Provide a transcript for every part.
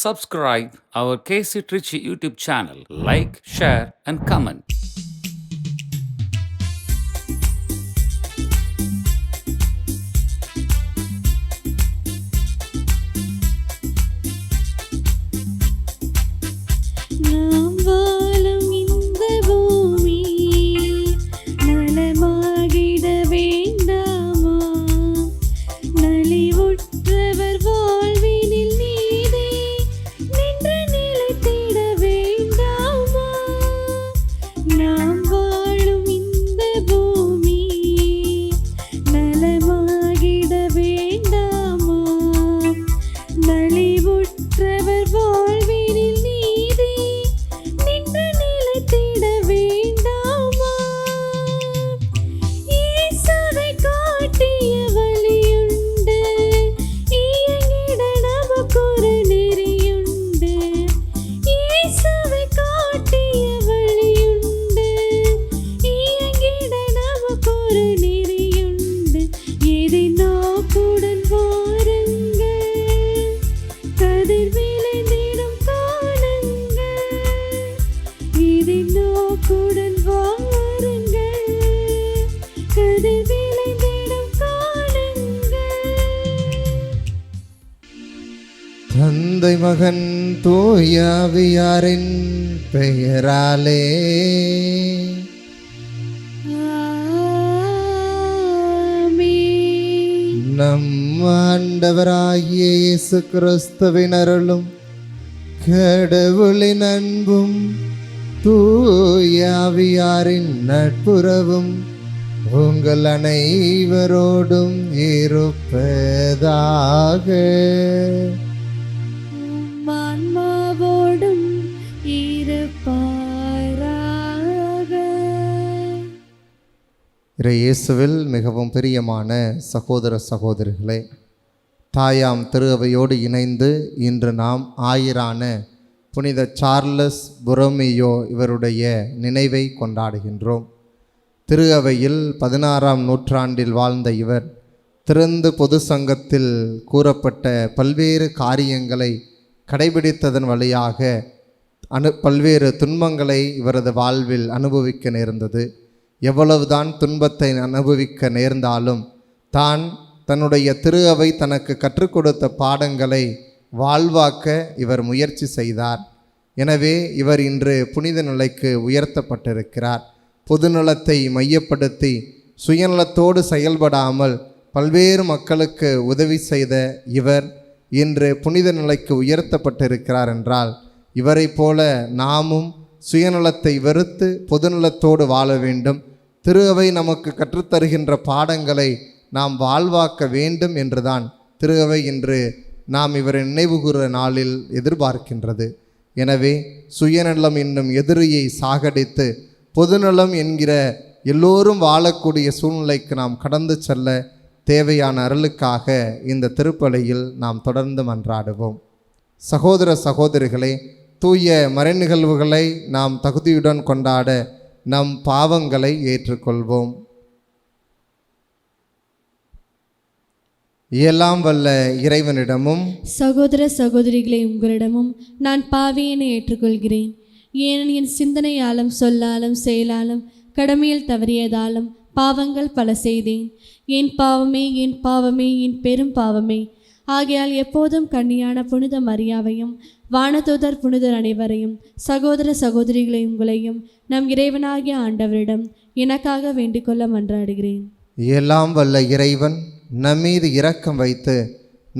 Subscribe our KC Trichy YouTube channel. Like, share, and comment. நாம் வாழும் இந்த பூமி நலமாகிட வேண்டாமா? நலிவுற்றவர் வாழ்வினில் நீதே நின்று நிலைத்திட வேண்டாமா? நாம் வாழும் இந்த பூமி நலமாகிட வேண்டாமா? நலிவுற்றவர் வாழ்வினில் நீதே நின்று நிலைத்திட வேண்டாமா? இயேசுவை காட்டிய வழியுண்டு, இயங்கிட நமக்கொரு நெறியுண்டு. இயேசுவை காட்டிய வழியுண்டு, இயங்கிட நமக்கொரு நெறியுண்டு. எதை நோக்குடன் வாருங்கள், கதிர் விளைந்திடும் காணுங்கள். இதை நோக்குடன் வாருங்கள், கதிர் விளைந்திடும் காணுங்கள். தந்தை மகன் தூயாவியாரின் பெயராலே ஆமென். நம் ஆண்டவராகிய இயேசு கிறிஸ்துவின் அருளும் கடவுளின் அன்பும் தூயாவியாரின் நட்புறவும் உங்கள் அனைவரோடும் இருப்பதாக. உம் ஆன்மாவோடும் இருப்பாராக. இயேசுவில் மிகவும் பிரியமான சகோதர சகோதரிகளே, தாயாம் திரு அவையோடு இணைந்து இன்று நாம் ஆயரான புனித சார்லஸ் பொரோமியோ இவருடைய நினைவை கொண்டாடுகின்றோம். திரு அவையில் 16ஆம் நூற்றாண்டில் வாழ்ந்த இவர் திறந்து பொது சங்கத்தில் கூறப்பட்ட பல்வேறு காரியங்களை கடைபிடித்ததன் வழியாக பல்வேறு துன்பங்களை இவரது வாழ்வில் அனுபவிக்க நேர்ந்தது. எவ்வளவுதான் துன்பத்தை அனுபவிக்க நேர்ந்தாலும் தான் தன்னுடைய திரு அவை தனக்கு கற்றுக் கொடுத்த பாடங்களை வாழ்வாக்க இவர் முயற்சி செய்தார். எனவே இவர் இன்று புனித நிலைக்கு உயர்த்தப்பட்டிருக்கிறார். பொதுநலத்தை மையப்படுத்தி சுயநலத்தோடு செயல்படாமல் பல்வேறு மக்களுக்கு உதவி செய்த இவர் இன்று புனித நிலைக்கு உயர்த்தப்பட்டிருக்கிறார் என்றால், இவரை போல நாமும் சுயநலத்தை வெறுத்து பொதுநலத்தோடு வாழ வேண்டும். திரு அவை நமக்கு கற்றுத்தருகின்ற பாடங்களை நாம் வாழ்வாக்க வேண்டும் என்றுதான் திரு அவை இன்று நாம் இவரை நினைவுகூற நாளில் எதிர்பார்க்கின்றது. எனவே சுயநலம் என்னும் எதிரியை சாகடித்து பொதுநலம் என்கிற எல்லோரும் வாழக்கூடிய சூழ்நிலைக்கு நாம் கடந்து செல்ல தேவையான அருளுக்காக இந்த திருப்பலியில் நாம் தொடர்ந்து மன்றாடுவோம். சகோதர சகோதரிகளே, தூய மறைநிகழ்வுகளை நாம் தகுதியுடன் கொண்டாட நம் பாவங்களை ஏற்றுக்கொள்வோம். எல்லாம் வல்ல இறைவனிடமும் சகோதர சகோதரிகளை உங்களிடமும் நான் பாவியனை ஏற்றுக்கொள்கிறேன். ஏனெனில் என் சிந்தனையாலும் சொல்லாலும் செயலாலும் கடமையில் தவறியதாலும் பாவங்கள் பல செய்தேன். என் பாவமே, என் பாவமே, என் பெரும் பாவமே. ஆகையால் எப்போதும் கன்னியான புனித மரியாவையும் வானதூதர் புனிதர் அனைவரையும் சகோதர சகோதரிகளை உங்களையும் நம் இறைவனாகிய ஆண்டவரிடம் எனக்காக வேண்டிக்கொள்ள மன்றாடுகிறேன். எல்லாம் வல்ல இறைவன் நம்மீது இரக்கம் வைத்து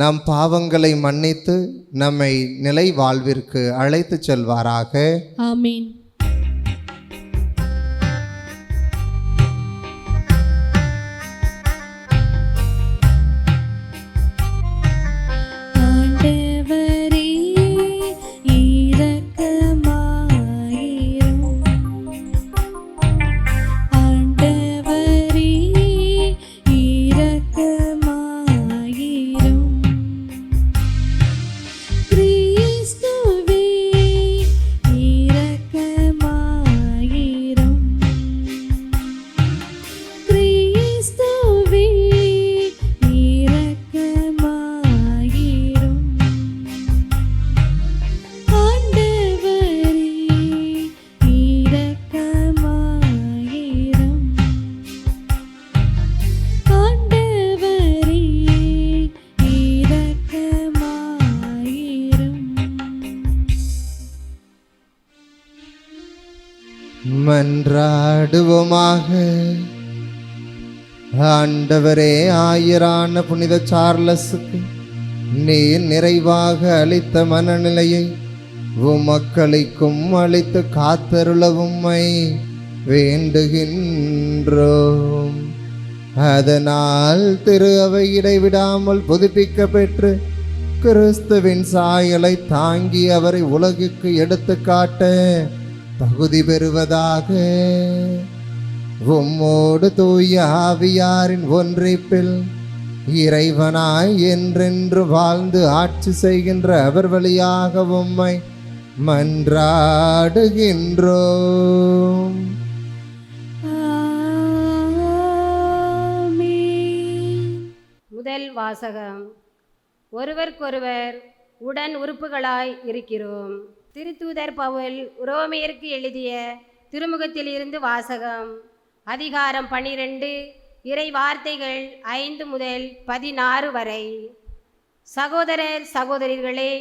நம் பாவங்களை மன்னித்து நம்மை நிலை வாழ்விற்கு அழைத்து செல்வாராக. ஆமீன். ஆண்டவரே இரக்கமாயிரும். ஆண்டவரே இரக்கமாயிரும். கிறிஸ்துவே இரக்கமாயிரும். மன்றாடுவோமாக. ஆண்டவரே, ஆயரான புனித சார்லஸுக்கு நீர் நிறைவாக அளித்த மனநிலையை உமக்களிக்கும் அளித்து காத்தருளவும்மை வேண்டுகின்றோம். அதனால் திரு அவை இடைவிடாமல் புதுப்பிக்க பெற்று கிறிஸ்துவின் சாயலை தாங்கி அவரை உலகுக்கு எடுத்து காட்ட தகுதி பெறுவதாக. உம்மோடு தூய ஆவியாரின் ஒன்றிப்பில் இறைவனாய் என்றென்று வாழ்ந்து ஆட்சி செய்கின்ற அவர் வழியாக உம்மை மன்றாடுகின்றோம். முதல் வாசகம். ஒருவருக்கொருவர் உடன் உறுப்புகளாய் இருக்கிறோம். திருத்தூதர் பவுல் உரோமையருக்கு எழுதிய திருமுகத்திலிருந்து வாசகம். அதிகாரம் 12, இறை வார்த்தைகள் 5 முதல் 16 வரை. சகோதரர் சகோதரிகளே,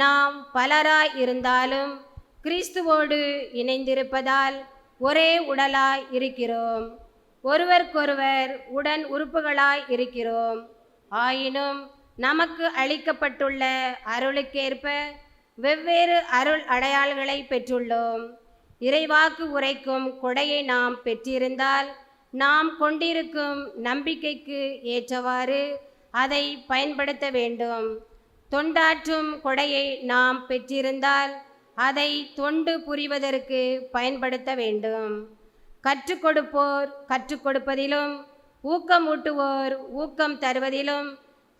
நாம் பலராய் இருந்தாலும் கிறிஸ்துவோடு இணைந்திருப்பதால் ஒரே உடலாய் இருக்கிறோம். ஒருவருக்கொருவர் உடன் உறுப்புகளாய் இருக்கிறோம். ஆயினும் நமக்கு அளிக்கப்பட்டுள்ள அருளுக்கேற்ப வெவ்வேறு அருள் அடையாளங்களை பெற்றுள்ளோம். இறைவாக்கு உரைக்கும் கொடையை நாம் பெற்றிருந்தால் நாம் கொண்டிருக்கும் நம்பிக்கைக்கு ஏற்றவாறு அதை பயன்படுத்த வேண்டும். தொண்டாற்றும் கொடையை நாம் பெற்றிருந்தால் அதை தொண்டு புரிவதற்கு பயன்படுத்த வேண்டும். கற்றுக் கொடுப்போர் கற்றுக் கொடுப்பதிலும், ஊக்கமூட்டுவோர் ஊக்கம் தருவதிலும்,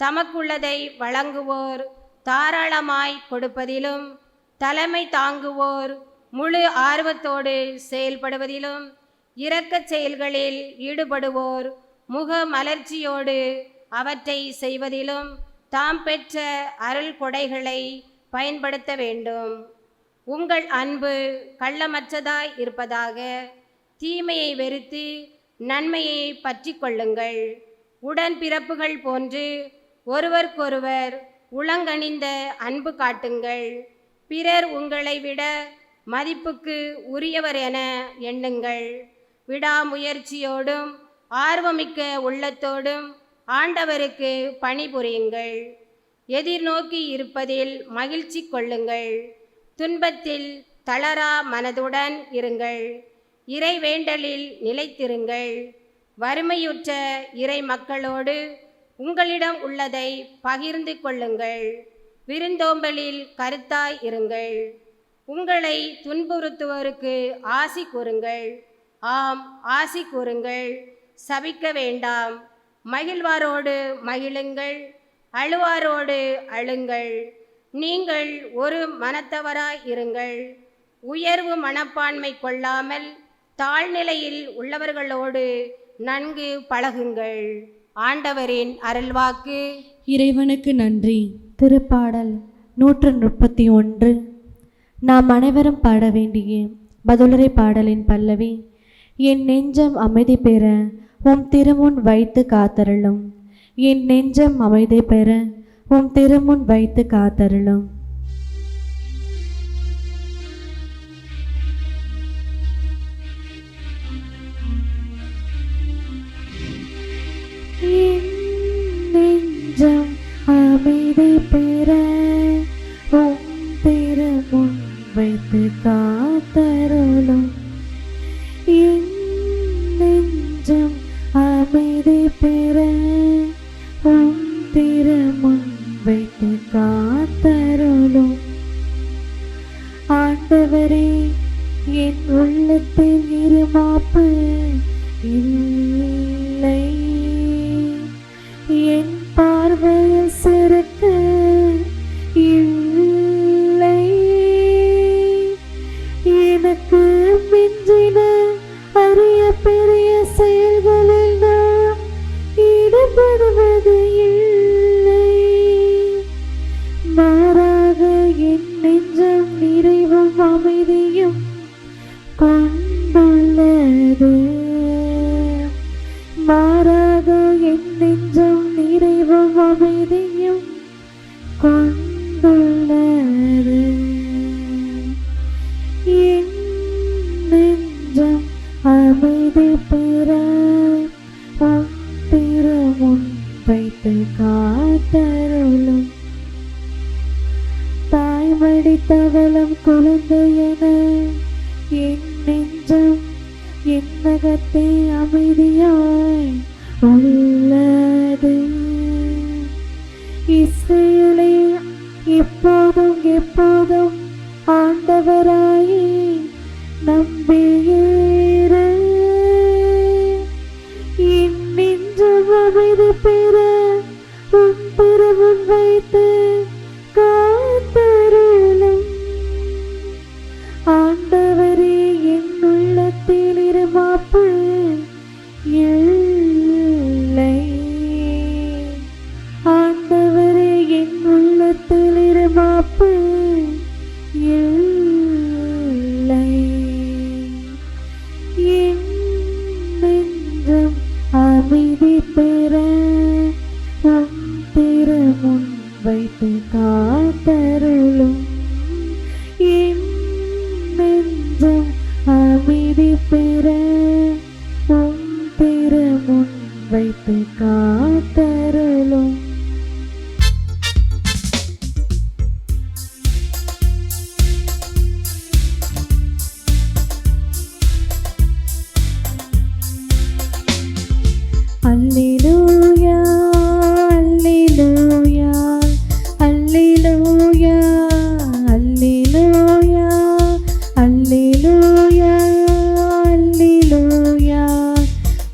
தமக்குள்ளதை வழங்குவோர் தாராளமாய் கொடுப்பதிலும், தலைமை தாங்குவோர் முழு ஆர்வத்தோடு செயல்படுவதிலும், இரக்கச் செயல்களில் ஈடுபடுவோர் முக மலர்ச்சியோடு அவற்றை செய்வதிலும் தாம் பெற்ற அருள் கொடைகளை பயன்படுத்த வேண்டும். உங்கள் அன்பு கள்ளமற்றதாய் இருப்பதாக. தீமையை வெறுத்து நன்மையை பற்றி கொள்ளுங்கள். உடன் பிறப்புகள் போன்று ஒருவருக்கொருவர் உளங்கணிந்த அன்பு காட்டுங்கள். பிறர் உங்களை விட மதிப்புக்கு உரியவர் என எண்ணுங்கள். விடாமுயற்சியோடும் ஆர்வமிக்க உள்ளத்தோடும் ஆண்டவருக்கு பணிபுரியுங்கள். எதிர்நோக்கி இருப்பதில் மகிழ்ச்சி கொள்ளுங்கள். துன்பத்தில் தளரா மனதுடன் இருங்கள். இறை வேண்டலில் நிலைத்திருங்கள். வறுமையுற்ற இறை மக்களோடு உங்களிடம் உள்ளதை பகிர்ந்து கொள்ளுங்கள். விருந்தோம்பலில் கருத்தாய் இருங்கள். உங்களை துன்புறுத்துவோருக்கு ஆசி கூறுங்கள். ஆம், ஆசி கூறுங்கள். சபிக்க வேண்டாம். மகிழ்வாரோடு மகிழுங்கள். அழுவாரோடு அழுங்கள். நீங்கள் ஒரு மனத்தவராய் இருங்கள். உயர்வு மனப்பான்மை கொள்ளாமல் தாழ்நிலையில் உள்ளவர்களோடு நன்கு பழகுங்கள். ஆண்டவரின் அருள்வாக்கு. இறைவனுக்கு நன்றி. திருப்பாடல் 131. நாம் அனைவரும் பாட வேண்டிய பதிலுரை பாடலின் பல்லவி. என் நெஞ்சம் அமைதி பெற உம் திருமுன் வைத்து காத்தருளும். என் நெஞ்சம் அமைதி பெற உம் திருமுன் வைத்து காத்தருளும். என் நெஞ்சம் அமைதி பெற உம் திருமுன் வைத்து காத்தருளும். என் நெஞ்சம் அமைதி பெற உம் திருமுன் வைத்து காத்தருளும். ஆண்டவரே, என் உள்ளத்தில் இருமாப்பு இல்லை. என் பார்வையில் சிறக்க இல்லை. எனக்கு மிஞ்சின அரிய பெரிய செயல்களில் நான் ஈடுபடுவது இல்லை. மாறாக என் நெஞ்சம் நிறைவும் அமைதியும் கொண்டுள்ளது. வைத்து காத்தருளும். தாய்மடி தவளம் குழந்தையென என் நெஞ்சம் என்னகத்தே அமைதியாய் உள்ளது. இஸ்ரவேலே, இப்போதும் எப்போதும் ஆண்டவராயே நம்பியிரு. என் நெஞ்சம் அமைதி பெற உன் திருமுன் வைத்து காத்தருளும். ஆண்டவரே, என் உள்ளத்தில் இருமாப்பு இல்லை. ஆண்டவரே, என் உள்ளத்தில் இருமாப்பு இல்லை. என் நெஞ்சம் அமைதி பெற உன் திருமுன் வைத்து காத்தருளும். என் நெஞ்சம் அமைதி பெற உன் திருமுன் வைத்து காத்தருளும். அல்லேலூயா, அல்லேலூயா, அல்லேலூயா, அல்லேலூயா, அல்லேலூயா, அல்லேலூயா,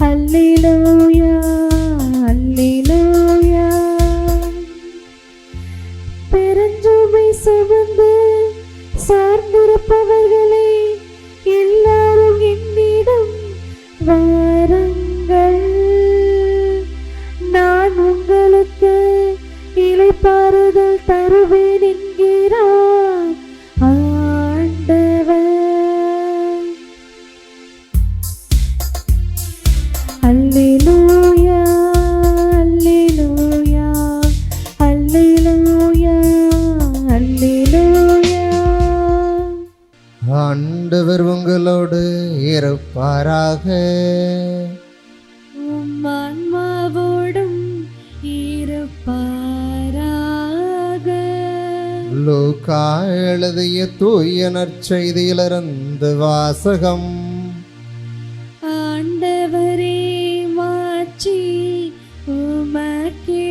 அல்லேலூயா, அல்லேலூயா. பெருஞ்சுமை சுமந்து சார்ந்திருப்பவர்களே, எல்லாரும் என்னிடம் வாருங்கள். நான் உங்களுக்கு இளைப்பாறுதல் தருவேன் என்கிறார் ஆண்டவர். அல்லேலூயா, அல்லேலூயா, அல்லேலூயா, அல்லேலூயா. ஆண்டவர் உங்களோடு இருப்பாராக. உம் ஆன்மாவோடும் இருப்பாராக. லூக்கா எழுதிய தூய நற்செய்தியிலிருந்து வாசகம். ஆண்டவரே, மாட்சி உமக்கே.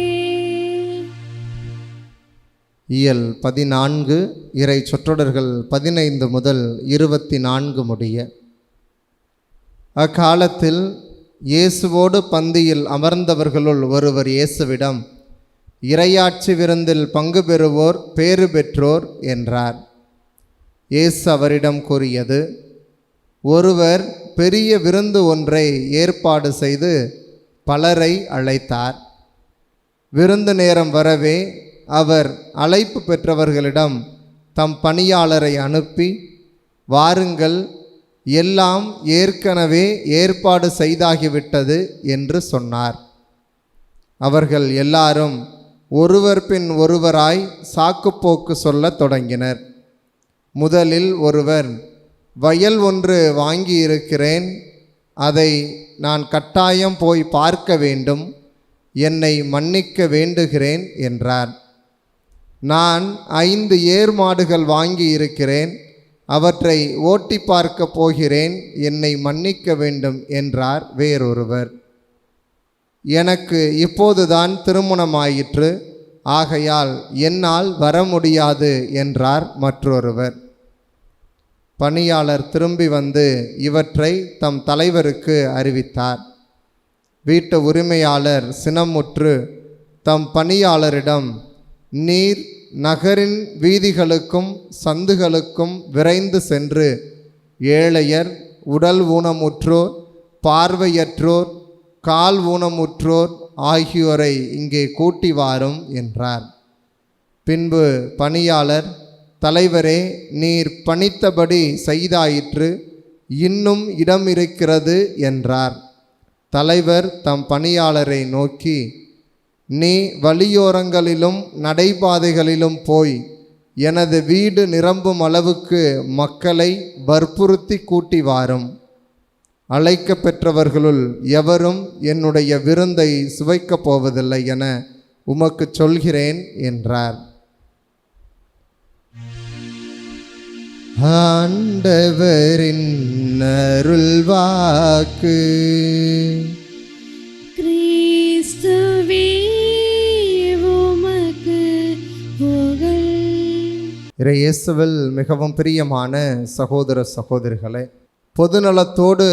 இயல் 14 இறை சொற்றொடர்கள் 15 முதல் 24 முடிய. அக்காலத்தில் இயேசுவோடு பந்தியில் அமர்ந்தவர்களுள் ஒருவர் இயேசுவிடம், இறையாட்சி விருந்தில் பங்கு பெறுவோர் பேறு பெற்றோர் என்றார். இயேசு அவரிடம் கூறியது, ஒருவர் பெரிய விருந்து ஒன்றை ஏற்பாடு செய்து பலரை அழைத்தார். விருந்து நேரம் வரவே அவர் அழைப்பு பெற்றவர்களிடம் தம் பணியாளரை அனுப்பி, வாருங்கள், எல்லாம் ஏற்கனவே ஏற்பாடு செய்தாகிவிட்டது என்று சொன்னார். அவர்கள் எல்லாரும் ஒருவர் பின் ஒருவராய் சாக்குப்போக்கு சொல்லத் தொடங்கினர். முதலில் ஒருவர், வயல் ஒன்று வாங்கியிருக்கிறேன், அதை நான் கட்டாயம் போய் பார்க்க வேண்டும், என்னை மன்னிக்க வேண்டுகிறேன் என்றார். நான் 5 ஏர் மாடுகள் வாங்கி இருக்கிறேன், அவற்றை ஓட்டி பார்க்க போகிறேன், என்னை மன்னிக்க வேண்டும் என்றார் வேறொருவர். எனக்கு இப்போதுதான் திருமணமாயிற்று, ஆகையால் என்னால் வர முடியாது என்றார் மற்றொருவர். பணியாளர் திரும்பி வந்து இவற்றை தம் தலைவருக்கு அறிவித்தார். வீட்டு உரிமையாளர் சினமுற்று தம் பணியாளரிடம், நீர் நகரின் வீதிகளுக்கும் சந்துகளுக்கும் விரைந்து சென்று ஏழையர், உடல் ஊனமுற்றோர், பார்வையற்றோர், கால் ஊனமுற்றோர் ஆகியோரை இங்கே கூட்டி வாரும் என்றார். பின்பு பணியாளர், தலைவரே, நீர் பணித்தபடி செய்தாயிற்று, இன்னும் இடம் இருக்கிறது என்றார். தலைவர் தம் பணியாளரை நோக்கி, நீ வழியோரங்களிலும் நடைபாதைகளிலும் போய் எனது வீடு நிரம்பும் அளவுக்கு மக்களை வற்புறுத்தி கூட்டி வாரும். அழைக்க பெற்றவர்களுள் எவரும் என்னுடைய விருந்தை சுவைக்கப் போவதில்லை என உமக்கு சொல்கிறேன் என்றார். ஆண்டவரின் அருள்வாக்கு. கிறிஸ்துவே உமக்கு புகழ். இயேசுவில் மிகவும் பிரியமான சகோதர சகோதரிகளே, பொதுநலத்தோடு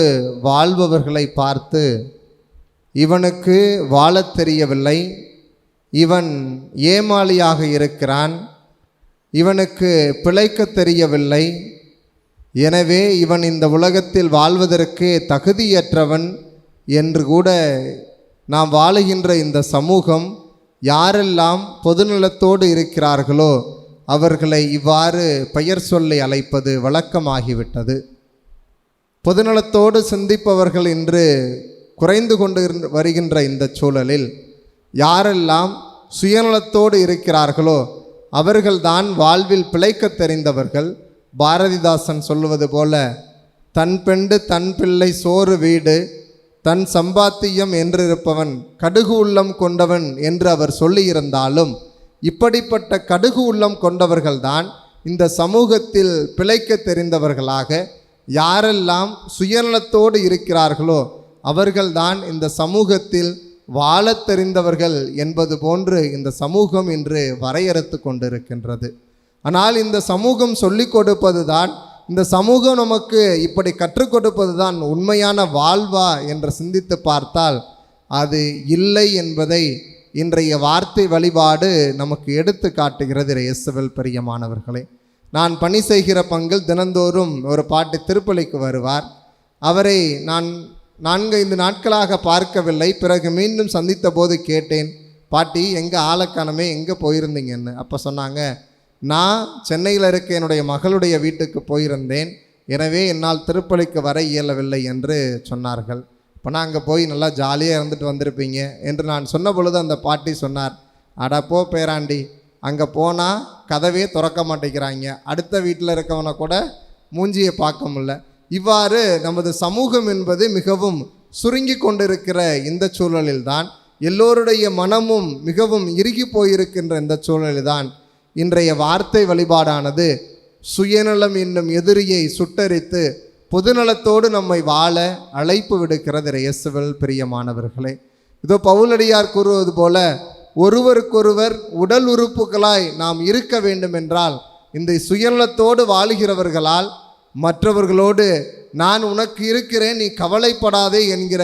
வாழ்பவர்களை பார்த்து இவனுக்கு வாழத் தெரியவில்லை, இவன் ஏமாளியாக இருக்கிறான், இவனுக்கு பிழைக்க தெரியவில்லை, எனவே இவன் இந்த உலகத்தில் வாழ்வதற்கு தகுதியற்றவன் என்று கூட நாம் வாழுகின்ற இந்த சமூகம் யாரெல்லாம் பொதுநலத்தோடு இருக்கிறார்களோ அவர்களை இவ்வாறு பெயர் சொல்லி அழைப்பது வழக்கமாகிவிட்டது. பொதுநலத்தோடு சிந்திப்பவர்கள் இன்று குறைந்து கொண்டு வருகின்ற இந்த சூழலில் யாரெல்லாம் சுயநலத்தோடு இருக்கிறார்களோ அவர்கள்தான் வாழ்வில் பிழைக்க தெரிந்தவர்கள். பாரதிதாசன் சொல்லுவது போல, தன் பெண்டு தன் பிள்ளை சோறு வீடு தன் சம்பாத்தியம் என்றிருப்பவன் கடுகு உள்ளம் கொண்டவன் என்று அவர் சொல்லியிருந்தாலும் இப்படிப்பட்ட கடுகு உள்ளம் கொண்டவர்கள்தான் இந்த சமூகத்தில் பிழைக்க தெரிந்தவர்களாக, யாரெல்லாம் சுயநலத்தோடு இருக்கிறார்களோ அவர்கள்தான் இந்த சமூகத்தில் வாழத் தெரிந்தவர்கள் என்பது போன்று இந்த சமூகம் இன்று வரையறுத்து கொண்டிருக்கின்றது. ஆனால் இந்த சமூகம் சொல்லிக் கொடுப்பது தான், இந்த சமூகம் நமக்கு இப்படி கற்றுக் கொடுப்பது தான் உண்மையான வாழ்வா என்று சிந்தித்து பார்த்தால் அது இல்லை என்பதை இன்றைய வார்த்தை வழிபாடு நமக்கு எடுத்து காட்டுகிறது. இயேசுவில் பிரியமானவர்களே, நான் பணி செய்கிற பங்கில் தினந்தோறும் ஒரு பாட்டி திருப்பலிக்கு வருவார். அவரை நான் 4-5 நாட்களாக பார்க்கவில்லை. பிறகு மீண்டும் சந்தித்த போது கேட்டேன், பாட்டி எங்கே ஆளக்கானமே, எங்கே போயிருந்தீங்கன்னு. அப்போ சொன்னாங்க, நான் சென்னையில் இருக்க என்னுடைய மகளுடைய வீட்டுக்கு போயிருந்தேன், எனவே என்னால் திருப்பலிக்கு வர இயலவில்லை என்று சொன்னார்கள். இப்போ நான் அங்கே போய் நல்லா ஜாலியாக இருந்துட்டு வந்திருப்பீங்க என்று நான் சொன்ன பொழுது அந்த பாட்டி சொன்னார், அடா போ பேராண்டி, அங்கே போனால் கதவே திறக்க மாட்டேங்கிறாங்க, அடுத்த வீட்டில் இருக்கவனை கூட மூஞ்சியை பார்க்க முடியல. இவ்வாறு நமது சமூகம் என்பது மிகவும் சுருங்கி கொண்டிருக்கிற இந்த சூழலில்தான், எல்லோருடைய மனமும் மிகவும் இறுகி போயிருக்கின்ற இந்த சூழலில்தான் இன்றைய வார்த்தை வழிபாடானது சுயநலம் என்னும் எதிரியை சுட்டரித்து பொதுநலத்தோடு நம்மை வாழ அழைப்பு விடுக்கிறது. இயேசுவில் பிரியமானவர்களே, இதோ பவுலடியார் கூறுவது போல, ஒருவருக்கொருவர் உடல் உறுப்புகளாய் நாம் இருக்க வேண்டும் என்றால் இந்த சுயநலத்தோடு வாழுகிறவர்களால் மற்றவர்களோடு நான் உனக்கு இருக்கிறேன், நீ கவலைப்படாதே என்கிற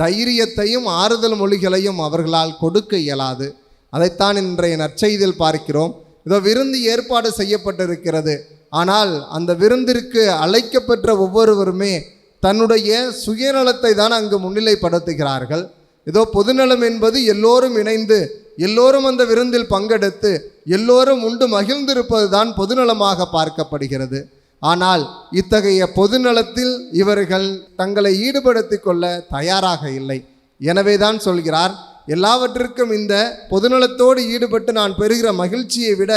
தைரியத்தையும் ஆறுதல் மொழிகளையும் அவர்களால் கொடுக்க இயலாது. அதைத்தான் இன்றைய நற்செய்தியில் பார்க்கிறோம். இதோ விருந்து ஏற்பாடு செய்யப்பட்டிருக்கிறது, ஆனால் அந்த விருந்திற்கு அழைக்கப்பெற்ற ஒவ்வொருவருமே தன்னுடைய சுயநலத்தை தான் அங்கு முன்னிலைப்படுத்துகிறார்கள். இதோ பொதுநலம் என்பது எல்லோரும் இணைந்து எல்லோரும் அந்த விருந்தில் பங்கெடுத்து எல்லோரும் உண்டு மகிழ்ந்திருப்பது தான் பொதுநலமாக பார்க்கப்படுகிறது. ஆனால் இத்தகைய பொதுநலத்தில் இவர்கள் தங்களை ஈடுபடுத்தி கொள்ள தயாராக இல்லை. எனவே தான் சொல்கிறார், எல்லாவற்றிற்கும் இந்த பொதுநலத்தோடு ஈடுபட்டு நான் பெறுகிற மகிழ்ச்சியை விட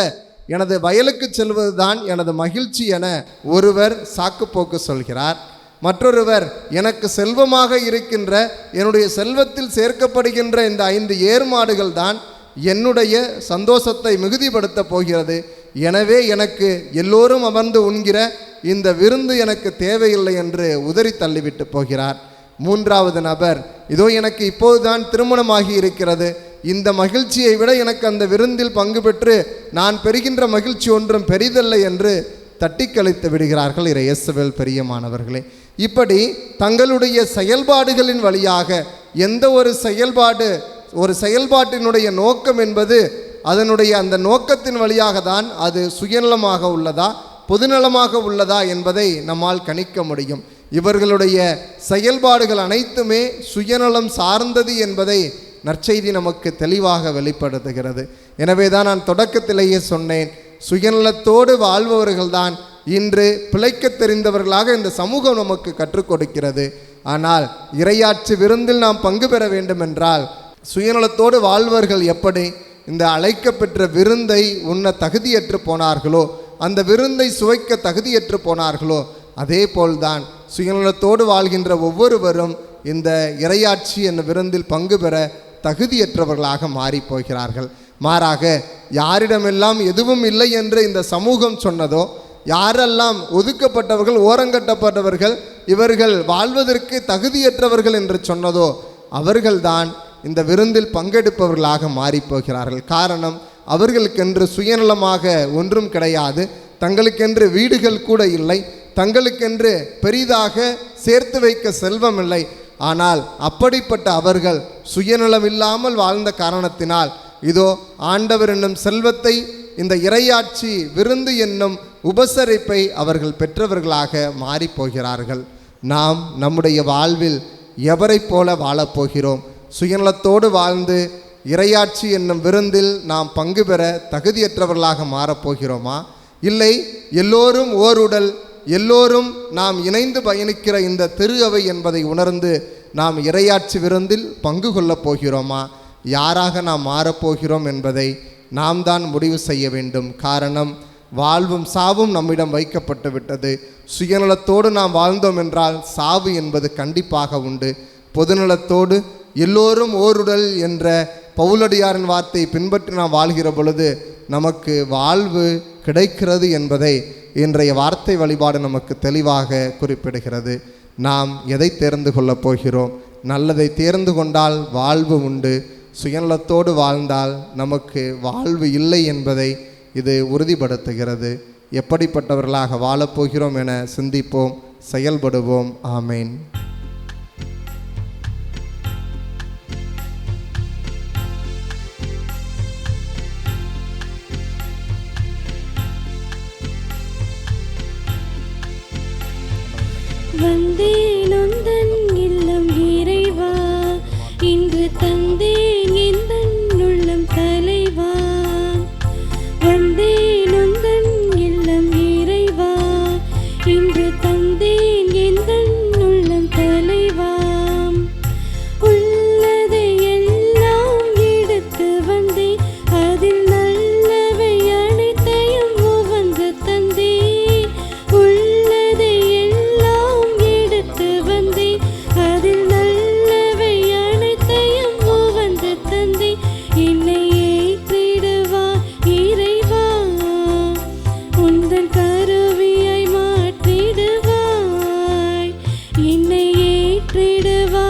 எனது வயலுக்கு செல்வது தான் எனது மகிழ்ச்சி என ஒருவர் சாக்குப்போக்கு சொல்கிறார். மற்றொருவர், எனக்கு செல்வமாக இருக்கின்ற என்னுடைய செல்வத்தில் சேர்க்கப்படுகின்ற இந்த 5 ஏர்மாடுகள் தான் என்னுடைய சந்தோஷத்தை மிகுதிப்படுத்த போகிறது, எனவே எனக்கு எல்லோரும் அமர்ந்து உண்கிற இந்த விருந்து எனக்கு தேவையில்லை என்று உதறி தள்ளிவிட்டு போகிறார். மூன்றாவது நபர், இதோ எனக்கு இப்போதுதான் திருமணமாகி இருக்கிறது, இந்த மகிழ்ச்சியை விட எனக்கு அந்த விருந்தில் பங்கு பெற்று நான் பெறுகின்ற மகிழ்ச்சி ஒன்றும் பெரிதல்ல என்று தட்டி கழித்து விடுகிறார்கள். இயேசுவில் பிரியமானவர்களே, இப்படி தங்களுடைய செயல்பாடுகளின் வழியாக எந்த ஒரு செயல்பாட்டினுடைய நோக்கம் என்பது அதனுடைய அந்த நோக்கத்தின் வழியாக தான் அது சுயநலமாக உள்ளதா பொதுநலமாக உள்ளதா என்பதை நம்மால் கணிக்க முடியும். இவர்களுடைய செயல்பாடுகள் அனைத்துமே சுயநலம் சார்ந்தது என்பதை நற்செய்தி நமக்கு தெளிவாக வெளிப்படுத்துகிறது. எனவே தான் நான் தொடக்கத்திலேயே சொன்னேன், சுயநலத்தோடு வாழ்பவர்கள்தான் இன்று பிழைக்க தெரிந்தவர்களாக இந்த சமூகம் நமக்கு கற்றுக் கொடுக்கிறது. ஆனால் இறையாட்சி விருந்தில் நாம் பங்கு பெற வேண்டும் என்றால் சுயநலத்தோடு வாழ்வர்கள் எப்படி இந்த அழைக்கப்பெற்ற விருந்தை உண்ண தகுதியற்று போனார்களோ, அந்த விருந்தை சுவைக்க தகுதியற்று போனார்களோ, அதே போல்தான் சுயநலத்தோடு வாழ்கின்ற ஒவ்வொருவரும் இந்த இறையாட்சி என்ற விருந்தில் பங்கு பெற தகுதியற்றவர்களாக மாறிப்போகிறார்கள். மாறாக யாரிடமெல்லாம் எதுவும் இல்லை என்று இந்த சமூகம் சொன்னதோ, யாரெல்லாம் ஒதுக்கப்பட்டவர்கள், ஓரங்கட்டப்பட்டவர்கள், இவர்கள் வாழ்வதற்கு தகுதியற்றவர்கள் என்று சொன்னதோ அவர்கள்தான் இந்த விருந்தில் பங்கெடுப்பவர்களாக மாறிப்போகிறார்கள். காரணம், அவர்களுக்கென்று சுயநலமாக ஒன்றும் கிடையாது, தங்களுக்கென்று வீடுகள் கூட இல்லை, தங்களுக்கென்று பெரிதாக சேர்த்து வைக்க செல்வம் இல்லை. ஆனால் அப்படிப்பட்ட அவர்கள் சுயநலமில்லாமல் வாழ்ந்த காரணத்தினால் இதோ ஆண்டவர் என்னும் செல்வத்தை, இந்த இறையாட்சி விருந்து என்னும் உபசரிப்பை அவர்கள் பெற்றவர்களாக மாறிப்போகிறார்கள். நாம் நம்முடைய வாழ்வில் எவரை போல வாழப்போகிறோம்? சுயநலத்தோடு வாழ்ந்து இறையாட்சி என்னும் விருந்தில் நாம் பங்கு பெற தகுதியற்றவர்களாக மாறப்போகிறோமா? இல்லை, எல்லோரும் ஓருடல், எல்லோரும் நாம் இணைந்து பயணிக்கிற இந்த திரு அவை என்பதை உணர்ந்து நாம் இறையாட்சி விருந்தில் பங்கு கொள்ளப் போகிறோமா? யாராக நாம் மாறப்போகிறோம் என்பதை நாம் தான் முடிவு செய்ய வேண்டும். காரணம், வாழ்வும் சாவும் நம்மிடம் வைக்கப்பட்டு விட்டது. சுயநலத்தோடு நாம் வாழ்ந்தோம் என்றால் சாவு என்பது கண்டிப்பாக உண்டு. பொதுநலத்தோடு எல்லோரும் ஓருடல் என்ற பவுலடியாரின் வார்த்தையை பின்பற்றி நாம் வாழ்கிற பொழுது நமக்கு வாழ்வு கிடைக்கிறது என்பதை இன்றைய வார்த்தை வழிபாடு நமக்கு தெளிவாக குறிப்பிடுகிறது. நாம் எதை தேர்ந்து கொள்ளப் போகிறோம்? நல்லதை தேர்ந்து கொண்டால் வாழ்வு உண்டு, சுயநலத்தோடு வாழ்ந்தால் நமக்கு வாழ்வு இல்லை என்பதை இது உறுதிப்படுத்துகிறது. எப்படிப்பட்டவர்களாக வாழப்போகிறோம் என சிந்திப்போம், செயல்படுவோம். ஆமேன். வந்தேன் உந்தன் இல்லம் இறைவா, இன்று தந்தேன் எந்தன் உள்ளம் தலைவா. வந்தேன் உந்தன் இல்லம் இறைவா, இன்று தந்தேன் எந்தன் உள்ளம் தலைவா. உள்ளதை எல்லாம் எடுத்து வந்தேன், அதில் நல்லவை அனைத்தையும் உவந்து தந்தேன். உள்ளதை அதில் நல்லவை அனைத்தையும் உவந்து தந்தை. என்னை ஏற்றிடுவா இறைவா, உந்தன் கருவியை மாற்றிடுவாய். என்னை ஏற்றிடுவா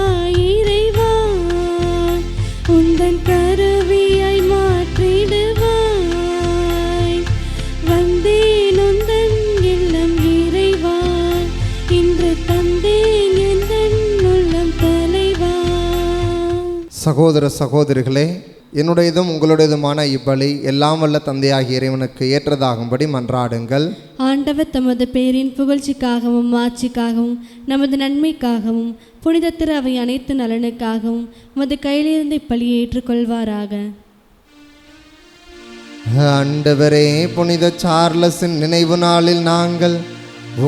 இறைவா, உந்தன் கருவியை மாற்றிடுவாய். வந்தேன் உந்தன் இல்லம் இறைவா, இன்று தந்தேன் சகோதர சகோதரிகளே, என்னுடையதும் உங்களுடையதுமான இப்பலி எல்லாம் வல்ல தந்தையாகிய இறைவனுக்கு ஏற்றதாகும்படி மன்றாடுங்கள். ஆண்டவர் தமது பேரின் புகழ்ச்சிக்காகவும் ஆட்சிக்காகவும் நமது நன்மைக்காகவும் புனித திரு அவை அனைத்து நலனுக்காகவும் உமது கையிலிருந்து இப்பலியை ஏற்றுக்கொள்வாராக. ஆண்டவரே, புனித சார்லஸின் நினைவு நாளில் நாங்கள்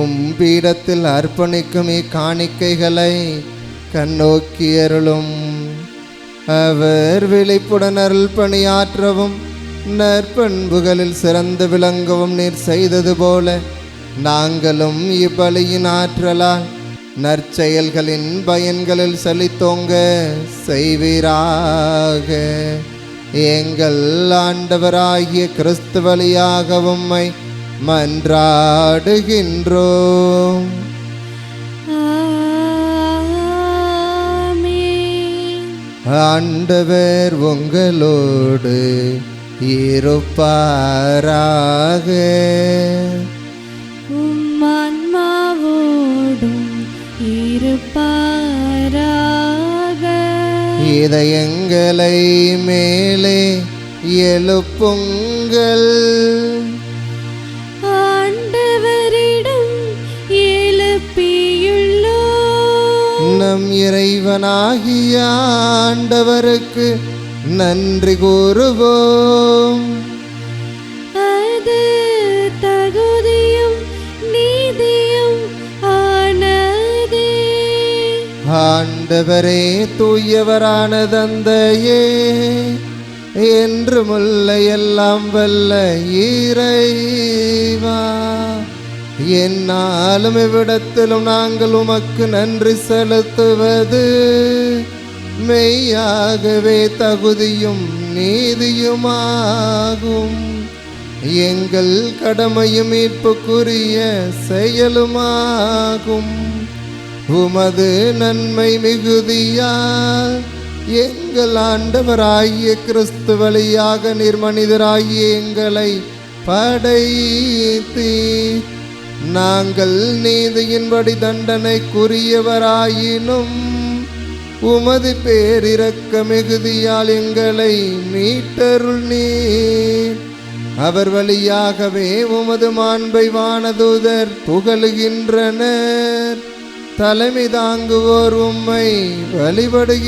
உம் பீடத்தில் அர்ப்பணிக்கும் இக்காணிக்கைகளை கண்ணோக்கி அருளும். அவர் விழிப்புடன் அருள் பணியாற்றவும் நற்பண்புகளில் சிறந்து விளங்கவும் நீர் செய்தது போல நாங்களும் இப்பலியின் ஆற்றலால் நற்செயல்களின் பயன்களில் செழித்தோங்க செய்வீராக. எங்கள் ஆண்டவராகிய கிறிஸ்து வழியாக உம்மை மன்றாடுகின்றோம். ஆண்டவர் உங்களோடு இருப்பாராக. ஆன்மாவோடும் இருப்பாராக. இதயங்களை மேலே எழுப்புங்கள், ஆண்டவரிடம் எழுப்பியுள்ளோம். நம் இறைவனாகிய ஆண்டவருக்கு நன்றி கூறுவோம். அது தகுதியும் நீதியும் ஆனதே. ஆண்டவரே, தூயவரான தந்தையே, என்றுமுள்ள எல்லாம் வல்ல இறைவா, என்னாலும் இவ்விடத்திலும் நாங்கள் உமக்கு நன்றி செலுத்துவது மெய்யாகவே தகுதியும் நீதியுமாகும். எங்கள் கடமையும் மீட்புக்குரிய செயலுமாகும். உமது நன்மை மிகுதியால் எங்கள் ஆண்டவராகிய கிறிஸ்து வழியாக நிர்மனிதராகிய எங்களை படைத்தீர். நாங்கள் நீதியின்படி தண்டனைக்குரியவராயினும் உமது பேரிரக்க மிகுதியால் எங்களை மீட்டருள் நீர். அவர் வழியாகவே உமது மாண்பை வானதூதர் புகழுகின்றனர். தலைமை தாங்குவோர் உம்மை வழிபடுகின்றனர்.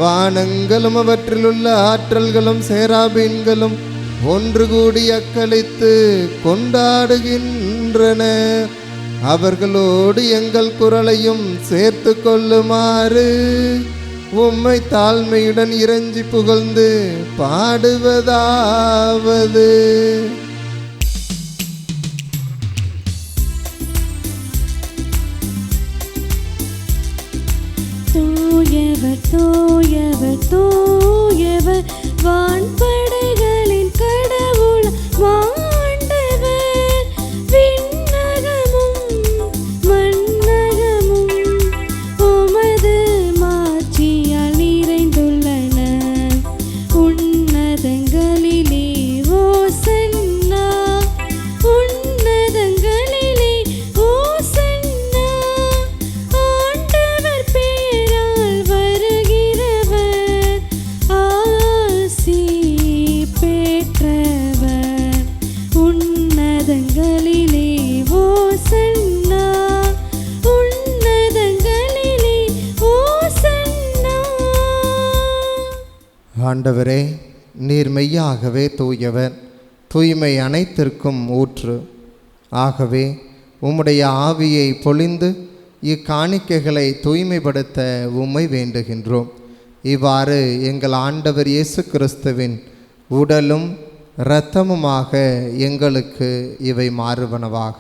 வானங்களும் அவற்றிலுள்ள ஆற்றல்களும் சேராபீன்களும் ஒன்று கூடி அக்களித்து கொண்டாடுகின்றனர். அவர்களோடு எங்கள் குரலையும் சேர்த்து கொள்ளுமாறு உம்மை தாழ்மையுடன் இறைஞ்சி புகழ்ந்து பாடுவதாவது. தூயவர் தூயவர் தூயவர் வான்படைகளின் கடவுள் ஆண்டவர். விண்ணகமும் மண்ணகமும் உமது மாட்சியால் நிறைந்துள்ளன. உன்னதங்களிலே ஓசன்னா, உன்னதங்களிலே ஓசன்னா. ஆண்டவர் பெயரால் வருகிறவர் ஆசி பெற்றவர். உன்னதங்களிலே ஓசன்னா, உன்னதங்களிலே ஓசன்னா. ஆண்டவரே, நீர் மெய்யாகவே தூயவர், தூய்மை அனைத்திற்கும் ஊற்று. ஆகவே உம்முடைய ஆவியை பொழிந்து இக்காணிக்கைகளை தூய்மைப்படுத்த உம்மை வேண்டுகின்றோம். இவ்வாறு எங்கள் ஆண்டவர் இயேசு கிறிஸ்துவின் உடலும் இரத்தமுமாக எங்களுக்கு இவை மாறுவனவாக.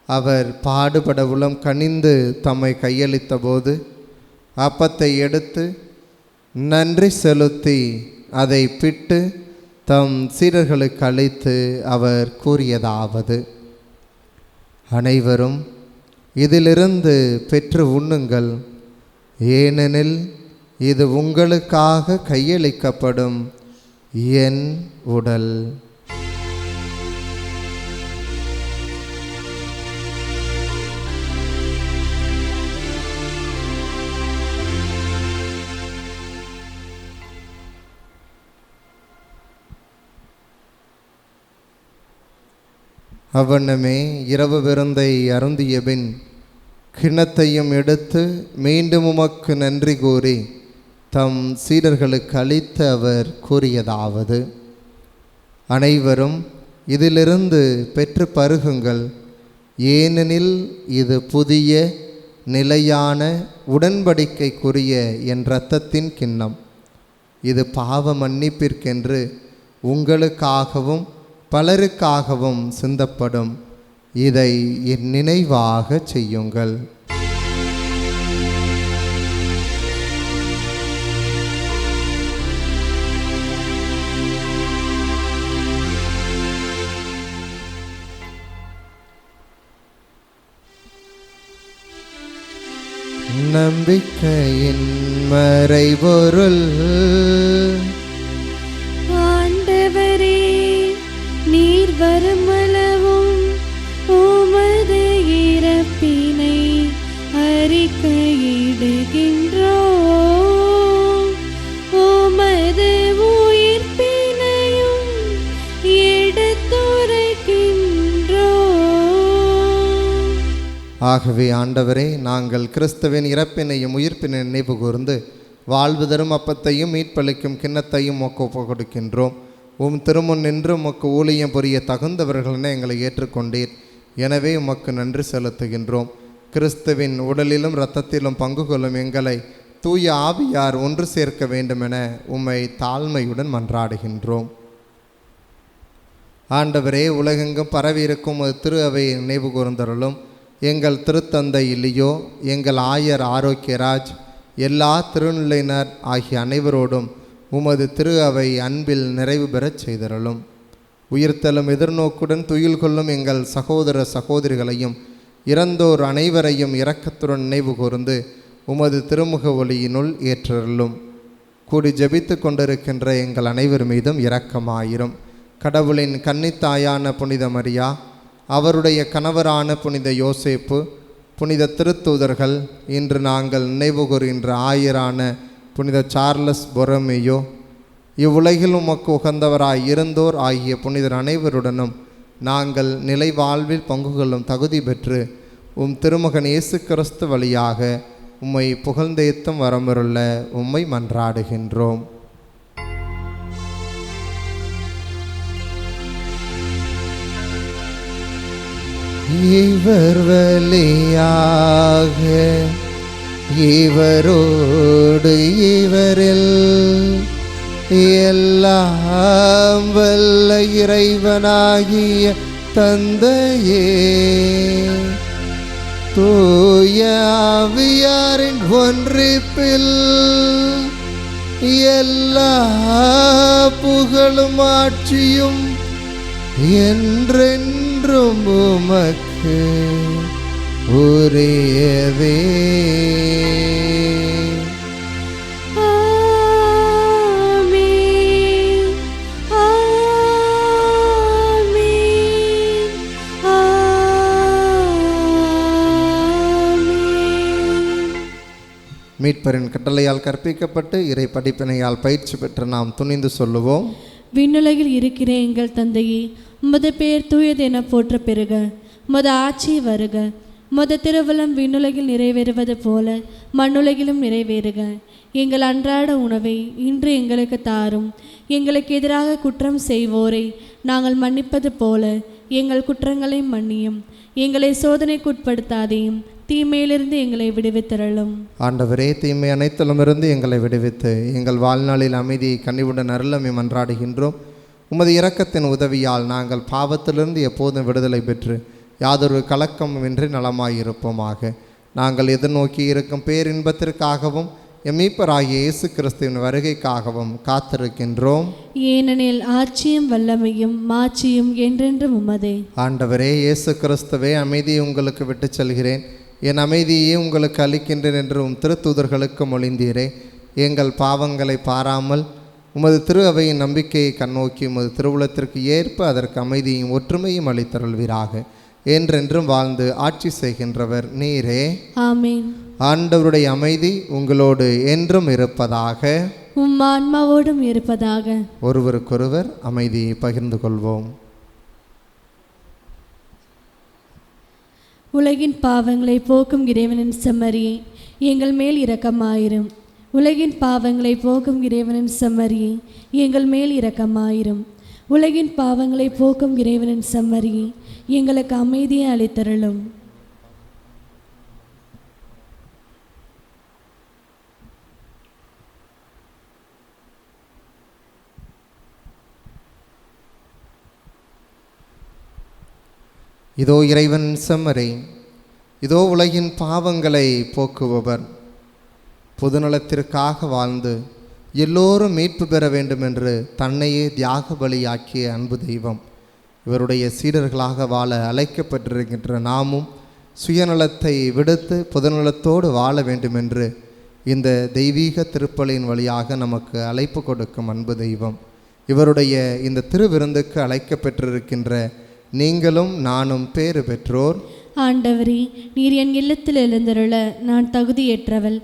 அவர் பாடுபட உளம் கனிந்து தம்மை கையளித்த போது அப்பத்தை எடுத்து நன்றி செலுத்தி அதை பிட்டு தம் சீடர்களுக்கு அளித்து அவர் கூறியதாவது: அனைவரும் இதிலிருந்து பெற்று உண்ணுங்கள், ஏனெனில் இது உங்களுக்காக கையளிக்கப்படும் என் உடல். அவ்வண்ணமே இரவு விருந்தை அருந்திய பின் கிண்ணத்தையும் எடுத்து மீண்டும் உமக்கு நன்றி கூறி தம் சீடர்களுக்கு அளித்து அவர் கூறியதாவது: அனைவரும் இதிலிருந்து பெற்று பருகுங்கள், ஏனெனில் இது புதிய நிலையான உடன்படிக்கைக்குரிய என் இரத்தத்தின் கிண்ணம். இது பாவ மன்னிப்பிற்கென்று உங்களுக்காகவும் பலருக்காகவும் சிந்தப்படும். இதை என் நினைவாக செய்யுங்கள். நம்பிக்கையின் மறைபொருள். ஆண்டவரே, நீர் வருமளவும் உமது இறப்பினை அறிக்கையிடுகின்றோம். உமது உயிர்ப்பினையும் எடுத்துரைக்கின்றோம். ஆகவே ஆண்டவரே, நாங்கள் கிறிஸ்துவின் இறப்பினையும் உயிர்ப்பினை நினைவு கூர்ந்து வாழ்வு தரும் அப்பத்தையும் மீட்பளிக்கும் கிண்ணத்தையும் ஒப்பு கொடுக்கின்றோம். உம் திருமுன் நின்று உமக்கு ஊழியம் புரிய தகுந்தவர்களென எங்களை ஏற்றுக்கொண்டீர். எனவே உமக்கு நன்றி செலுத்துகின்றோம். கிறிஸ்துவின் உடலிலும் இரத்தத்திலும் பங்கு கொள்ளும் எங்களை தூய ஆவியார் ஒன்று சேர்க்க வேண்டுமென உம்மை தாழ்மையுடன் மன்றாடுகின்றோம். ஆண்டவரே, உலகெங்கும் பரவியிருக்கும் ஒரு திரு அவையை நினைவு கூர்ந்தருளும். எங்கள் திருத்தந்தை இல்லையோ, எங்கள் ஆயர் ஆரோக்கியராஜ், எல்லா திருநிலையினர் ஆகிய அனைவரோடும் உமது திரு அவை அன்பில் நிறைவு பெறச் செய்தருளும். உயிர்த்தலும் எதிர்நோக்குடன் துயில் கொள்ளும் எங்கள் சகோதர சகோதரிகளையும் இறந்தோர் அனைவரையும் இரக்கத்துடன் நினைவு கூர்ந்து உமது திருமுக ஒளியினுள் ஏற்றருளும். கூடி ஜெபித்து கொண்டிருக்கின்ற எங்கள் அனைவர் மீதும் இரக்கமாயிரும். கடவுளின் கன்னித்தாயான புனித மரியா, அவருடைய கணவரான புனித யோசேப்பு, புனித திருத்தூதர்கள், இன்று நாங்கள் நினைவு கூறுகின்ற ஆயரான புனித சார்லஸ் பொரமேயோ, இவ்வுலகில் உமக்கு உகந்தவராய் இருந்தோர் ஆகிய புனிதர் அனைவருடனும் நாங்கள் நிலை வாழ்வில் பங்கு கொள்ளும் தகுதி பெற்று உம் திருமகன் இயேசு கிறிஸ்து வழியாக உம்மை புகழ்ந்தேத்தும் வரமருள உம்மை மன்றாடுகின்றோம். இவர் வழியாக இவரோடு இவரில் எல்லாம் வல்ல இறைவனாகிய தந்தையே, தூய ஆவியாரின் ஒன்றிப்பில் எல்லா புகழும் ஆட்சியும் என்றென்றும் உமக்கு உரியதே. மீட்பரின் கட்டளையால் கற்பிக்கப்பட்டு இறை படிப்பினையால் பயிற்சி பெற்று நாம் துணிந்து சொல்லுவோம். விண்ணுலகில் இருக்கிற எங்கள் தந்தையே, உமது பெயர் தூயது என போற்ற பெறுக. உமது ஆட்சி வருக. உமது திருவுளம் விண்ணுலகில் நிறைவேறுவது போல மண்ணுலகிலும் நிறைவேறுக. எங்கள் அன்றாட உணவை இன்று எங்களுக்கு தாரும். எங்களுக்கு எதிராக குற்றம் செய்வோரை நாங்கள் மன்னிப்பது போல எங்கள் குற்றங்களை மன்னியும். எங்களை சோதனைக்குட்படுத்தாதையும், தீமையிலிருந்து எங்களை விடுவித்தருளும். ஆண்டவரே, தீமை அனைத்திலுமிருந்து எங்களை விடுவித்து எங்கள் வாழ்நாளில் அமைதியை கனிவுடன் அருளமை மன்றாடுகின்றோம். உமது இரக்கத்தின் உதவியால் நாங்கள் பாவத்திலிருந்து எப்போதும் விடுதலை பெற்று யாதொரு கலக்கமின்றி நலமாயிருப்போமாக. நாங்கள் எதிர்நோக்கி இருக்கும் பேரின்பத்திற்காகவும் எம்மீப்பராகிய இயேசு கிறிஸ்துவின் வருகைக்காகவும் காத்திருக்கின்றோம். ஏனெனில் ஆட்சியும் வல்லமையும் மாட்சியும் என்றென்றும் உமதே. ஆண்டவரே இயேசு கிறிஸ்துவே, அமைதியை உங்களுக்கு விட்டு செல்கிறேன், என் அமைதியை உங்களுக்கு அளிக்கின்றேன் என்று உம் திருத்தூதர்களுக்கு மொழிந்தீரே. எங்கள் பாவங்களை பாராமல் உமது திரு அவையின் நம்பிக்கையை கண்ணோக்கி உமது திருவுளத்திற்கு ஏற்ப அதற்கு அமைதியும் ஒற்றுமையும் அளித்தருள்வீராக. என்றென்றும் வாழ்ந்து ஆட்சி செய்கின்றவர் நீரே. ஆமேன். ஆண்டவருடைய அமைதி உங்களோடு என்றும் இருப்பதாக. உம் ஆன்மாவோடும் இருப்பதாக. ஒருவருக்கொருவர் அமைதியை பகிர்ந்து கொள்வோம். உலகின் பாவங்களை போக்கும் இறைவனின் செம்மறியே, எங்கள் மேல் இரக்கமாயிரும். உலகின் பாவங்களை போக்கும் இறைவனின் செம்மறியே, எங்கள் மேல் இரக்கமாயிரும். உலகின் பாவங்களை போக்கும் இறைவனின் செம்மறியே, எங்களுக்கு அமைதியை அளித்தருளும். இதோ இறைவன் செம்மறி, இதோ உலகின் பாவங்களை போக்குபவர். பொதுநலத்திற்காக வாழ்ந்து எல்லோரும் மீட்பு பெற வேண்டும் என்று தன்னையே தியாக பலியாக்கிய அன்பு தெய்வம். இவருடைய சீடர்களாக வாழ அழைக்கப்பட்டிருக்கின்ற நாமும் சுயநலத்தை விடுத்து பொதுநலத்தோடு வாழ வேண்டுமென்று இந்த தெய்வீக திருப்பலியின் வழியாக நமக்கு அழைப்பு கொடுக்கும் அன்பு தெய்வம். இவருடைய இந்த திருவிருந்துக்கு அழைக்கப்பட்டிருக்கின்ற நீங்களும் நானும் பேறு பெற்றோர். ஆண்டவரே, நீர் என் இல்லத்தில் எழுந்தருள நான் தகுதியற்றவள்.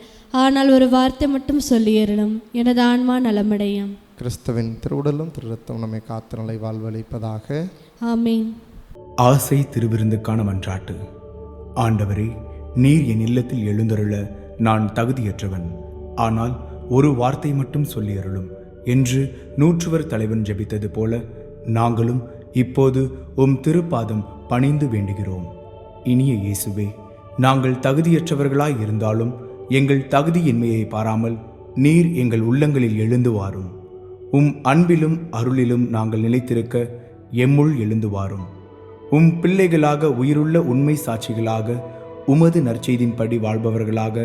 ஆனால் ஒரு வார்த்தை மட்டும் சொல்லியருளும், எனது ஆன்மா நலமடையும். கிறிஸ்துவின் திருவுடலும் திருரத்தம் நம்மை காத்து நிலை வாழ்வளிப்பதாக. ஆமீன். ஆசை திருவிருந்துக்கான மன்றாட்டு. ஆண்டவரே, நீர் என் இல்லத்தில் எழுந்தருள நான் தகுதியற்றவன். ஆனால் ஒரு வார்த்தை மட்டும் சொல்லியருளும் என்று நூற்றுவர் தலைவன் ஜெபித்தது போல நாங்களும் இப்போது உம் திருப்பாதம் பணிந்து வேண்டுகிறோம். இனிய இயேசுவே, நாங்கள் தகுதியற்றவர்களாய் இருந்தாலும் எங்கள் தகுதியின்மையை பாராமல் நீர் எங்கள் உள்ளங்களில் எழுந்து வாரும். உம் அன்பிலும் அருளிலும் நாங்கள் நிலைத்திருக்க எம்முள் எழுந்து வாரும். உம் பிள்ளைகளாக உயிருள்ள உண்மை சாட்சிகளாக உமது நற்செய்தின்படி வாழ்பவர்களாக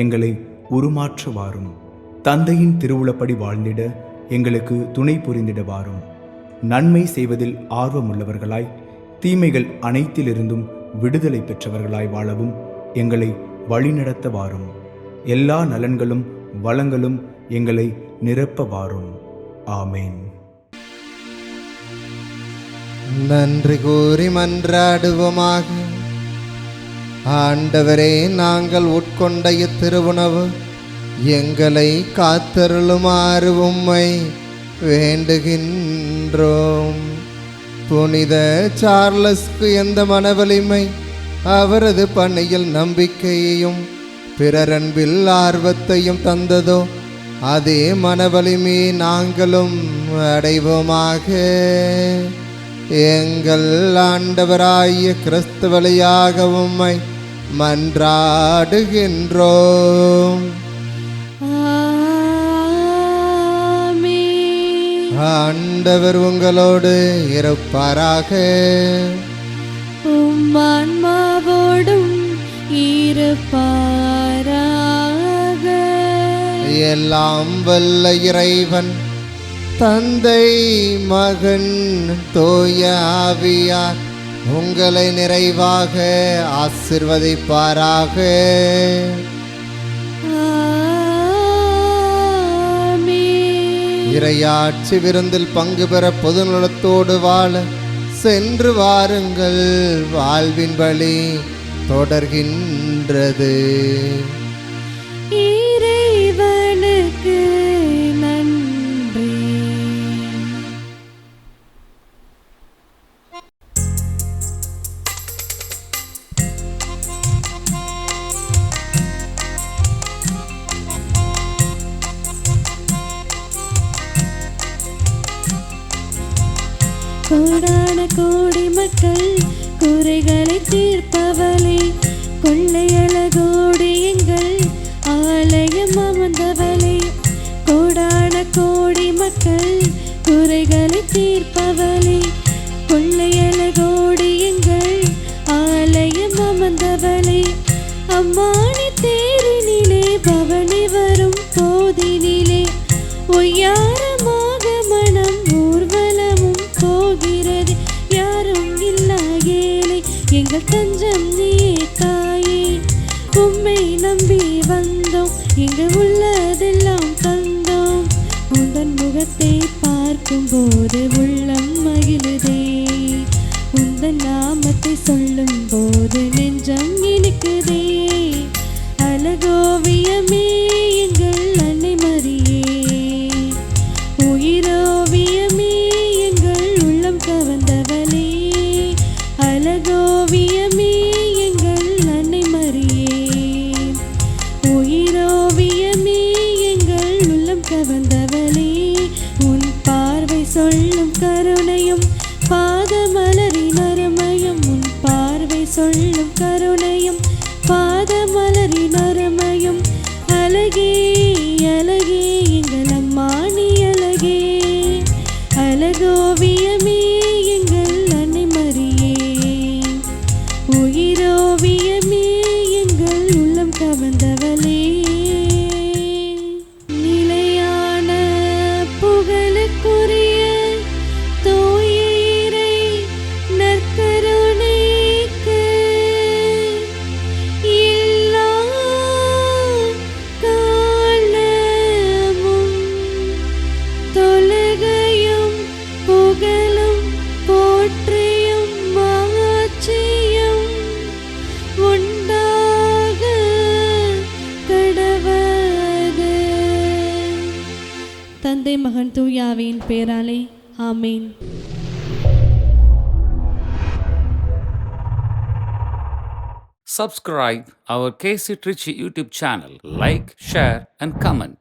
எங்களை உருமாற்ற வாரும். தந்தையின் திருவுளப்படி வாழ்ந்திட எங்களுக்கு துணை புரிந்திட வாரும். நன்மை செய்வதில் ஆர்வமுள்ளவர்களாய் தீமைகள் அனைத்திலிருந்தும் விடுதலை பெற்றவர்களாய் வாழவும் எங்களை வழிநடத்த வாரும். எல்லா நலன்களும் வளங்களும் எங்களை நிரப்ப வாரும். ஆமேன். நன்றி கூறி மன்றாடுவோமாக. ஆண்டவரே, நாங்கள் உட்கொண்ட இத்திருவுணவு எங்களை காத்தருளுமாறு உம்மை வேண்டுகின்றோம். புனித சார்லஸ்க்கு எந்த மனவலிமை அவரது பணியில் நம்பிக்கையையும் பிறரன்பில் ஆர்வத்தையும் தந்ததோ அதே மனவலிமையை நாங்களும் அடைவோமாக. எங்கள் ஆண்டவராகிய கிறிஸ்து வழியாக உம்மை மன்றாடுகின்றோம். ஆமென். ஆண்டவர் உங்களோடு இருப்பாராக. உம் ஆன்மாவோடும் இருப்பாராக. எல்லாம் வல்ல இறைவன் தந்தை, மகன், தூய ஆவியார் உங்களை நிறைவாக ஆசிர்வதிப்பாராக. ஆமென். இறையாட்சி விருந்தில் பங்கு பெற பொதுநலத்தோடு வாழ சென்று வாருங்கள். வாழ்வின் வழி தொடர்கின்றது. இறைவனுக்கு நன்றி. கோடான கோடி மக்கள் குறைகளை தீர்ப்பவளே, கொள்ளையழகோடி எங்கள் ஆலயம் அமர்ந்தவளே. கோடான கோடி மக்கள் குறைகளை தீர்ப்பவளே, கொள்ளையழகோடி எங்கள் ஆலயம் அமர்ந்தவளே. அம்மானி தேரினிலே பவனி வரும் போதினிலே ஒய்யாரமாக மனம் ஊர்வலமும் போகிறது. யாரும் இல்லா ஏழை எங்கள் தஞ்சம் நீயே தாயே. உம்மை நம்பி வந்தோம், இங்கு உள்ளதெல்லாம் தந்தோம். உந்தன் முகத்தை பார்க்கும் போது உள்ளம் மகிழுதே. உந்தன் நாமத்தை சொல்லும் போது நெஞ்சம் இனிக்குதே. அழகோவியமே எங்கள் அன்னை மரியே, உயிரோவியமே எங்கள் உள்ளம் கவர்ந்தவளே. அழகோவியமே எங்கள் அன்னை மரியே, உயிரோவியமே எங்கள் உள்ளம் கவர்ந்தவளே. உன் பார்வை சொல்லும் கருணையும் பாதமலரின் அருமையும், உன் பார்வை சொல்லும் கருணையும் பாதமலரின் அருமையும். அழகே அழகே எங்கள் அம்மா நீ அழகே. அழகோவியமே எங்கள் அன்னை மரியே, உயிரோவியமே எங்கள் உள்ளம் கவர்ந்தவளே. நிலையான புகழுக்குரிய தூய இறை நற்கருணைக்கு எல்லா காலமும் தொழுகையும் புகழும் போற்றியும் மாட்சியும் உண்டாக கடவது. தந்தை, மகன், தூய ஆவியின் பேராலே ஆமேன். Subscribe our KC Trichy YouTube channel. Like, share and comment.